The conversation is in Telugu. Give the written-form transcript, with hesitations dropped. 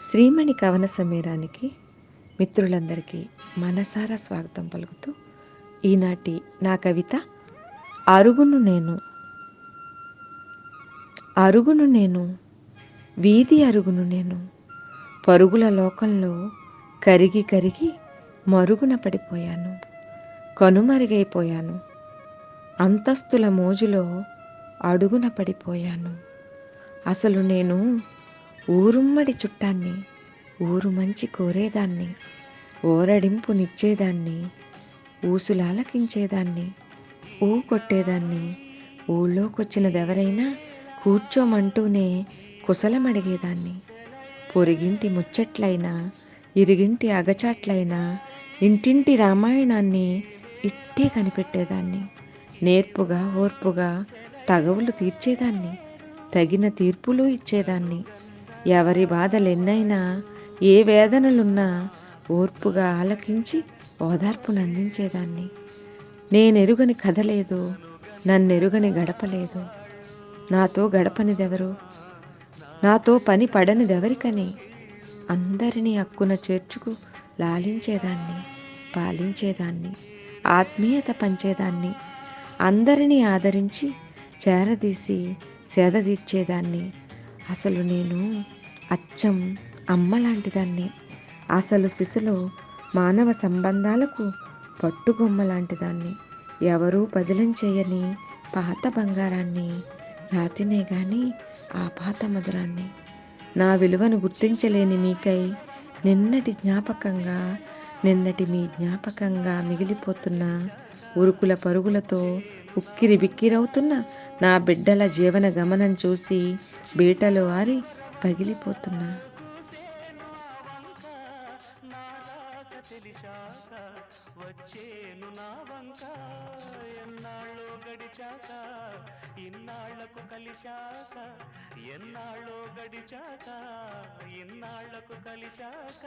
శ్రీమణి కవన సమీరానికి మిత్రులందరికీ మనసారా స్వాగతం పలుకుతూ ఈనాటి నా కవిత అరుగును నేను. అరుగును నేను, వీధి అరుగును నేను, పరుగుల లోకంలో కరిగి కరిగి మరుగున పడిపోయాను, కనుమరుగైపోయాను, అంతస్తుల మోజులో అడుగున పడిపోయాను. అసలు నేను ఊరుమ్మడి చుట్టాన్ని, ఊరు మంచి కోరేదాన్ని, ఓరడింపునిచ్చేదాన్ని, ఊసులాలకించేదాన్ని, ఊ కొట్టేదాన్ని, ఊళ్ళోకొచ్చినదెవరైనా కూర్చోమంటూనే కుశలమడిగేదాన్ని. పొరిగింటి ముచ్చట్లైనా, ఇరుగింటి అగచాట్లైనా, ఇంటింటి రామాయణాన్ని ఇట్టే కనిపెట్టేదాన్ని. నేర్పుగా ఓర్పుగా తగవులు తీర్చేదాన్ని, తగిన తీర్పులు ఇచ్చేదాన్ని. ఎవరి బాధలెన్నైనా, ఏ వేదనలున్నా ఓర్పుగా ఆలకించి ఓదార్పునందించేదాన్ని. నేనెరుగని కథ లేదు, నన్నెరుగని గడపలేదు, నాతో గడపనిదెవరు, నాతో పని పడనిదెవరికని. అందరినీ అక్కున చేర్చుకు లాలించేదాన్ని, పాలించేదాన్ని, ఆత్మీయత పంచేదాన్ని, అందరినీ ఆదరించి చేరదీసి సేదదీర్చేదాన్ని. అసలు నేను అచ్చం అమ్మలాంటిదాన్ని. అసలు సిసలో మానవ సంబంధాలకు పట్టుగొమ్మలాంటిదాన్ని. ఎవరూ బదిలం చేయని పాత బంగారాన్ని, రాతినే గాని ఆ పాత మధురాన్ని. నా విలువను గుర్తించలేని మీకై నిన్నటి జ్ఞాపకంగా, నిన్నటి మీ జ్ఞాపకంగా మిగిలిపోతున్న, ఉరుకుల పరుగులతో ఉక్కిరి బిక్కిరవుతున్న నా బిడ్డల జీవన గమనం చూసి బీటలు ఆరి పగిలిపోతున్నా. తెలిసాక వచ్చేను నా వంక ఎన్నాళ్ళో గడిచాక ఇన్నాళ్లకు కలిశాక ఎన్నాళ్ళో గడిచాక ఇన్నాళ్లకు కలిశాక